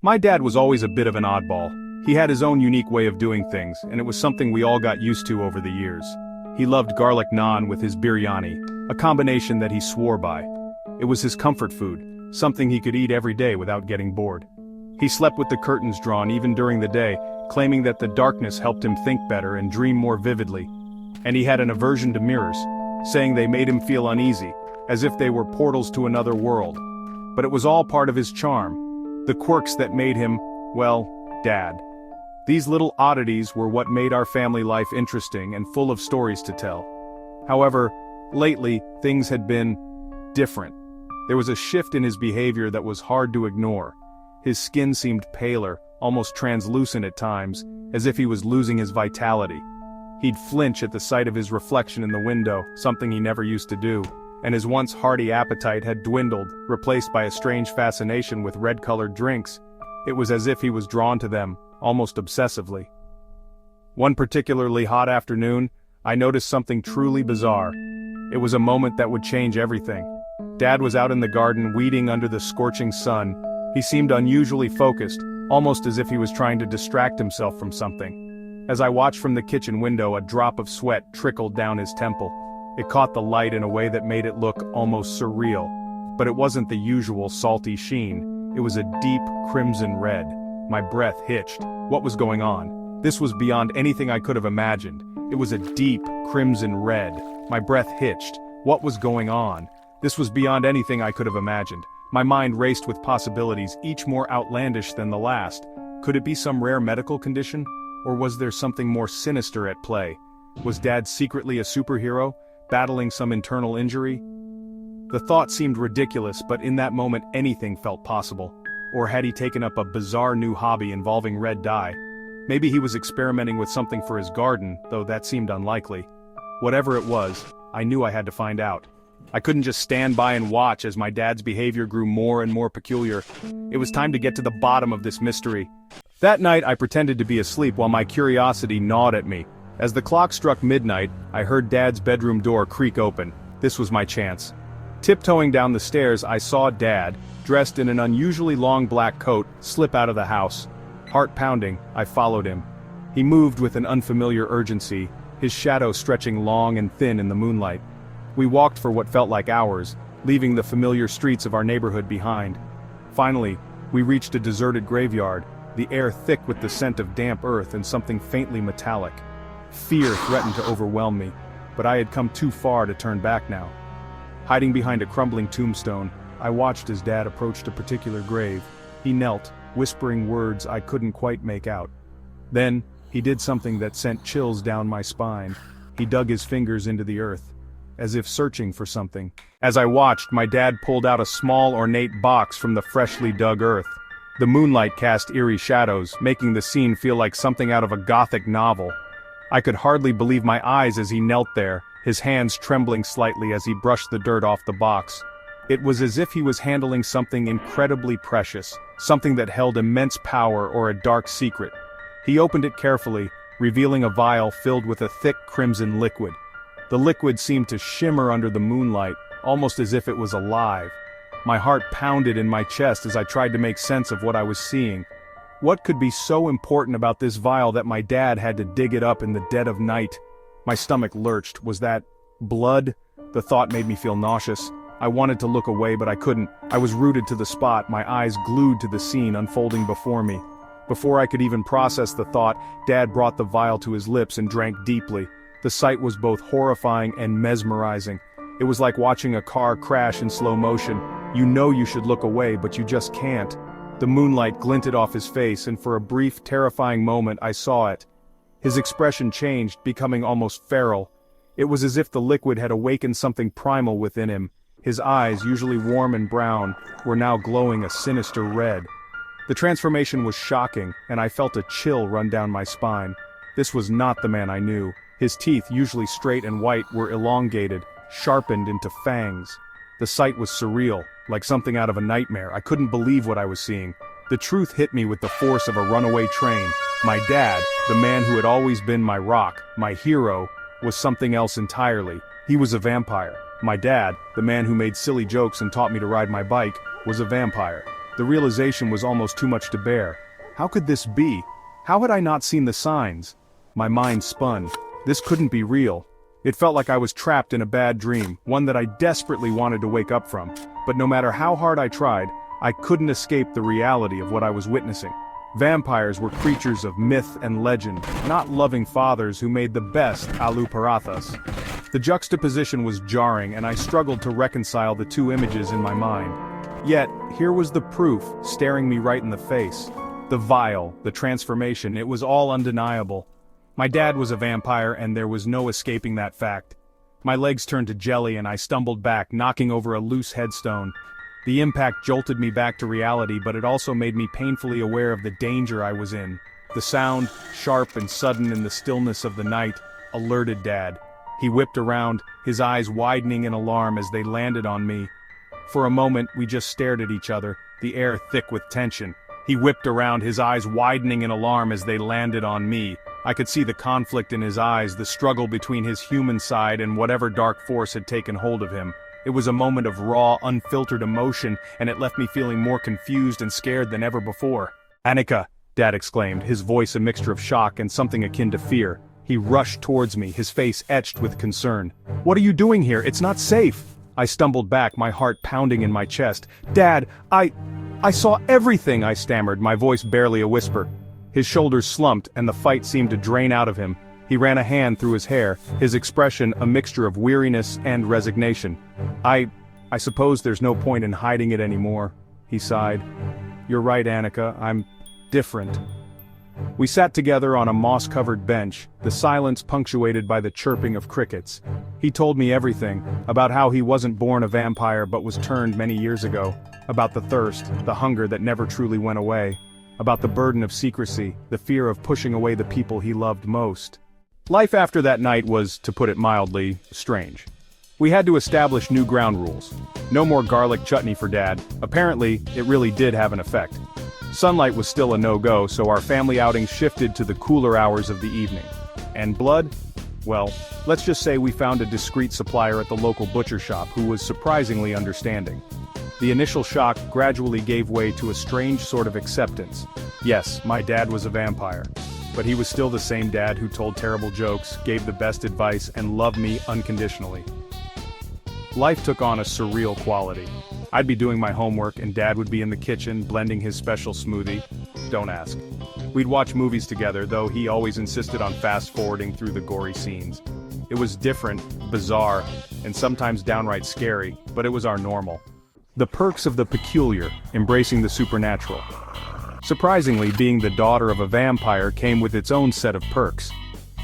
My dad was always a bit of an oddball. He had his own unique way of doing things, and it was something we all got used to over the years. He loved garlic naan with his biryani, a combination that he swore by. It was his comfort food, something he could eat every day without getting bored. He slept with the curtains drawn even during the day, claiming that the darkness helped him think better and dream more vividly. And he had an aversion to mirrors, saying they made him feel uneasy, as if they were portals to another world. But it was all part of his charm. The quirks that made him, well, Dad. These little oddities were what made our family life interesting and full of stories to tell. However, lately, things had been different. There was a shift in his behavior that was hard to ignore. His skin seemed paler, almost translucent at times, as if he was losing his vitality. He'd flinch at the sight of his reflection in the window, something he never used to do, and his once hearty appetite had dwindled, replaced by a strange fascination with red-colored drinks. It was as if he was drawn to them, almost obsessively. One particularly hot afternoon, I noticed something truly bizarre. It was a moment that would change everything. Dad was out in the garden weeding under the scorching sun. He seemed unusually focused, almost as if he was trying to distract himself from something. As I watched from the kitchen window, a drop of sweat trickled down his temple. It caught the light in a way that made it look almost surreal. But it wasn't the usual salty sheen. It was a deep crimson red. My breath hitched. What was going on? This was beyond anything I could have imagined. It was a deep crimson red. My breath hitched. What was going on? This was beyond anything I could have imagined. My mind raced with possibilities, each more outlandish than the last. Could it be some rare medical condition? Or was there something more sinister at play? Was Dad secretly a superhero, battling some internal injury? The thought seemed ridiculous, but in that moment anything felt possible. Or had he taken up a bizarre new hobby involving red dye? Maybe he was experimenting with something for his garden, though that seemed unlikely. Whatever it was, I knew I had to find out. I couldn't just stand by and watch as my dad's behavior grew more and more peculiar. It was time to get to the bottom of this mystery. That night I pretended to be asleep while my curiosity gnawed at me. As the clock struck midnight, I heard Dad's bedroom door creak open. This was my chance. Tiptoeing down the stairs, I saw Dad, dressed in an unusually long black coat, slip out of the house. Heart pounding, I followed him. He moved with an unfamiliar urgency, his shadow stretching long and thin in the moonlight. We walked for what felt like hours, leaving the familiar streets of our neighborhood behind. Finally, we reached a deserted graveyard, the air thick with the scent of damp earth and something faintly metallic. Fear threatened to overwhelm me, but I had come too far to turn back now. Hiding behind a crumbling tombstone, I watched as Dad approached a particular grave. He knelt, whispering words I couldn't quite make out. Then, he did something that sent chills down my spine. He dug his fingers into the earth, as if searching for something. As I watched, my dad pulled out a small ornate box from the freshly dug earth. The moonlight cast eerie shadows, making the scene feel like something out of a gothic novel. I could hardly believe my eyes as he knelt there, his hands trembling slightly as he brushed the dirt off the box. It was as if he was handling something incredibly precious, something that held immense power or a dark secret. He opened it carefully, revealing a vial filled with a thick crimson liquid. The liquid seemed to shimmer under the moonlight, almost as if it was alive. My heart pounded in my chest as I tried to make sense of what I was seeing. What could be so important about this vial that my dad had to dig it up in the dead of night? My stomach lurched. Was that blood? The thought made me feel nauseous. I wanted to look away, but I couldn't. I was rooted to the spot, my eyes glued to the scene unfolding before me. Before I could even process the thought, Dad brought the vial to his lips and drank deeply. The sight was both horrifying and mesmerizing. It was like watching a car crash in slow motion. You know you should look away, but you just can't. The moonlight glinted off his face, and for a brief, terrifying moment I saw it. His expression changed, becoming almost feral. It was as if the liquid had awakened something primal within him. His eyes, usually warm and brown, were now glowing a sinister red. The transformation was shocking, and I felt a chill run down my spine. This was not the man I knew. His teeth, usually straight and white, were elongated, sharpened into fangs. The sight was surreal, like something out of a nightmare. I couldn't believe what I was seeing. The truth hit me with the force of a runaway train. My dad, the man who had always been my rock, my hero, was something else entirely. He was a vampire. My dad, the man who made silly jokes and taught me to ride my bike, was a vampire. The realization was almost too much to bear. How could this be? How had I not seen the signs? My mind spun. This couldn't be real. It felt like I was trapped in a bad dream, one that I desperately wanted to wake up from. But no matter how hard I tried, I couldn't escape the reality of what I was witnessing. Vampires were creatures of myth and legend, not loving fathers who made the best Alu Parathas. The juxtaposition was jarring, and I struggled to reconcile the two images in my mind. Yet, here was the proof, staring me right in the face. The vial, the transformation, it was all undeniable. My dad was a vampire, and there was no escaping that fact. My legs turned to jelly and I stumbled back, knocking over a loose headstone. The impact jolted me back to reality, but it also made me painfully aware of the danger I was in. The sound, sharp and sudden in the stillness of the night, alerted Dad. He whipped around, his eyes widening in alarm as they landed on me. For a moment, we just stared at each other, the air thick with tension. He whipped around, his eyes widening in alarm as they landed on me. I could see the conflict in his eyes, the struggle between his human side and whatever dark force had taken hold of him. It was a moment of raw, unfiltered emotion, and it left me feeling more confused and scared than ever before. "Annika!" Dad exclaimed, his voice a mixture of shock and something akin to fear. He rushed towards me, his face etched with concern. "What are you doing here? It's not safe!" I stumbled back, my heart pounding in my chest. "Dad, I saw everything," I stammered, my voice barely a whisper. His shoulders slumped and the fight seemed to drain out of him. He ran a hand through his hair, his expression a mixture of weariness and resignation. I suppose there's no point in hiding it anymore," he sighed. "You're right, Annika, I'm different." We sat together on a moss-covered bench, the silence punctuated by the chirping of crickets. He told me everything, about how he wasn't born a vampire but was turned many years ago, about the thirst, the hunger that never truly went away, about the burden of secrecy, the fear of pushing away the people he loved most. Life after that night was, to put it mildly, strange. We had to establish new ground rules. No more garlic chutney for Dad. Apparently, it really did have an effect. Sunlight was still a no-go, so our family outings shifted to the cooler hours of the evening. And blood? Well, let's just say we found a discreet supplier at the local butcher shop who was surprisingly understanding. The initial shock gradually gave way to a strange sort of acceptance. Yes, my dad was a vampire. But he was still the same dad who told terrible jokes, gave the best advice, and loved me unconditionally. Life took on a surreal quality. I'd be doing my homework and Dad would be in the kitchen blending his special smoothie. Don't ask. We'd watch movies together, though he always insisted on fast-forwarding through the gory scenes. It was different, bizarre, and sometimes downright scary, but it was our normal. The perks of the peculiar, embracing the supernatural. Surprisingly, being the daughter of a vampire came with its own set of perks.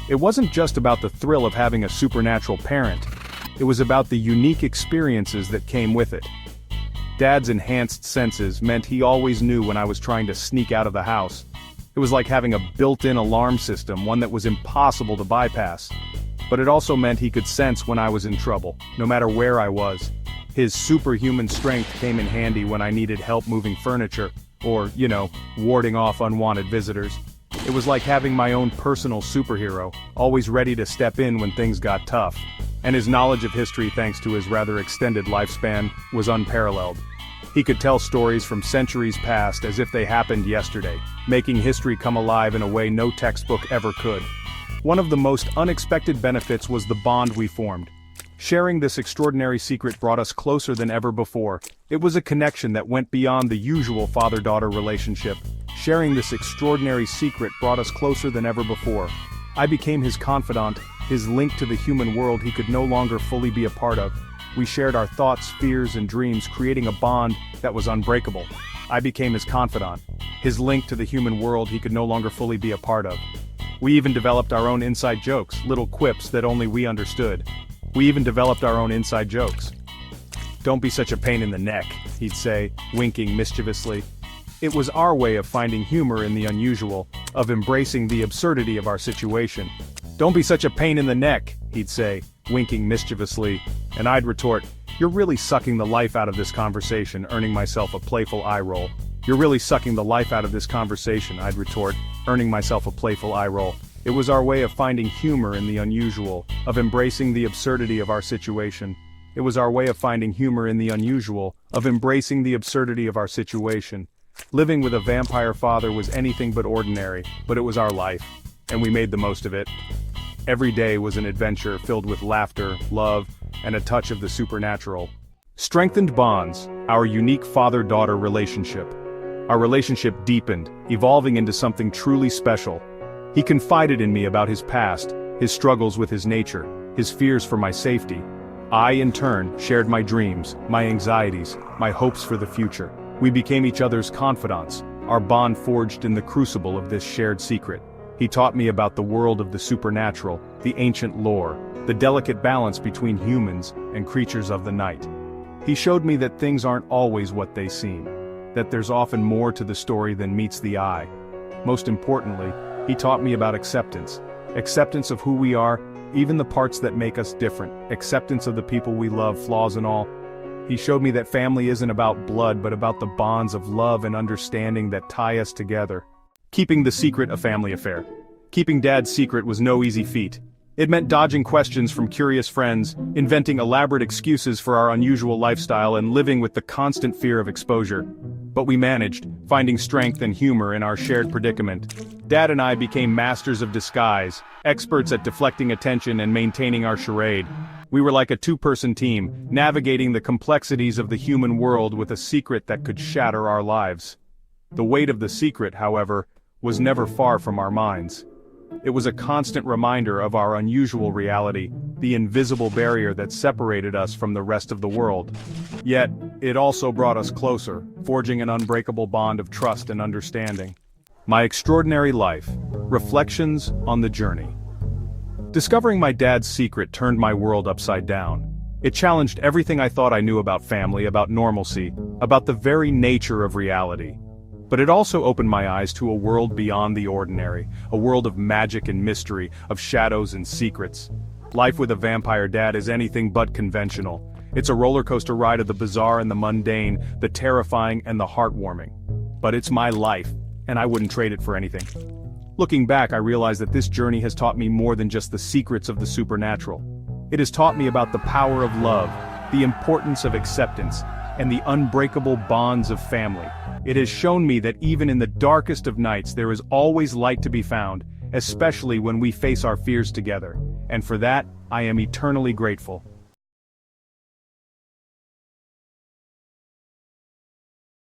It wasn't just about the thrill of having a supernatural parent. It was about the unique experiences that came with it. Dad's enhanced senses meant he always knew when I was trying to sneak out of the house. It was like having a built-in alarm system, one that was impossible to bypass. But it also meant he could sense when I was in trouble, no matter where I was. His superhuman strength came in handy when I needed help moving furniture, or, warding off unwanted visitors. It was like having my own personal superhero, always ready to step in when things got tough. And his knowledge of history, thanks to his rather extended lifespan, was unparalleled. He could tell stories from centuries past as if they happened yesterday, making history come alive in a way no textbook ever could. One of the most unexpected benefits was the bond we formed. Sharing this extraordinary secret brought us closer than ever before. It was a connection that went beyond the usual father-daughter relationship. Sharing this extraordinary secret brought us closer than ever before. I became his confidant, his link to the human world he could no longer fully be a part of. We shared our thoughts, fears, and dreams, creating a bond that was unbreakable. I became his confidant, his link to the human world he could no longer fully be a part of. We even developed our own inside jokes, little quips that only we understood. "Don't be such a pain in the neck," he'd say, winking mischievously. It was our way of finding humor in the unusual, of embracing the absurdity of our situation. "Don't be such a pain in the neck," he'd say, winking mischievously, and I'd retort, "You're really sucking the life out of this conversation," earning myself a playful eye roll. "You're really sucking the life out of this conversation," I'd retort, earning myself a playful eye roll. It was our way of finding humor in the unusual, of embracing the absurdity of our situation. It was our way of finding humor in the unusual, of embracing the absurdity of our situation. Living with a vampire father was anything but ordinary, but it was our life, and we made the most of it. Every day was an adventure filled with laughter, love, and a touch of the supernatural. Strengthened bonds, our unique father-daughter relationship. Our relationship deepened, evolving into something truly special. He confided in me about his past, his struggles with his nature, his fears for my safety. I, in turn, shared my dreams, my anxieties, my hopes for the future. We became each other's confidants, our bond forged in the crucible of this shared secret. He taught me about the world of the supernatural, the ancient lore, the delicate balance between humans and creatures of the night. He showed me that things aren't always what they seem, that there's often more to the story than meets the eye. Most importantly, he taught me about acceptance. Acceptance of who we are, even the parts that make us different. Acceptance of the people we love, flaws and all. He showed me that family isn't about blood but about the bonds of love and understanding that tie us together. Keeping the secret a family affair. Keeping Dad's secret was no easy feat. It meant dodging questions from curious friends, inventing elaborate excuses for our unusual lifestyle and living with the constant fear of exposure. But we managed, finding strength and humor in our shared predicament. Dad and I became masters of disguise, experts at deflecting attention and maintaining our charade. We were like a two-person team, navigating the complexities of the human world with a secret that could shatter our lives. The weight of the secret, however, was never far from our minds. It was a constant reminder of our unusual reality, the invisible barrier that separated us from the rest of the world. Yet, it also brought us closer, forging an unbreakable bond of trust and understanding. My Extraordinary Life. Reflections on the Journey. Discovering my dad's secret turned my world upside down. It challenged everything I thought I knew about family, about normalcy, about the very nature of reality. But it also opened my eyes to a world beyond the ordinary, a world of magic and mystery, of shadows and secrets. Life with a vampire dad is anything but conventional. It's a roller coaster ride of the bizarre and the mundane, the terrifying and the heartwarming. But it's my life, and I wouldn't trade it for anything. Looking back, I realize that this journey has taught me more than just the secrets of the supernatural. It has taught me about the power of love, the importance of acceptance, and the unbreakable bonds of family. It has shown me that even in the darkest of nights there is always light to be found, especially when we face our fears together. And for that, I am eternally grateful.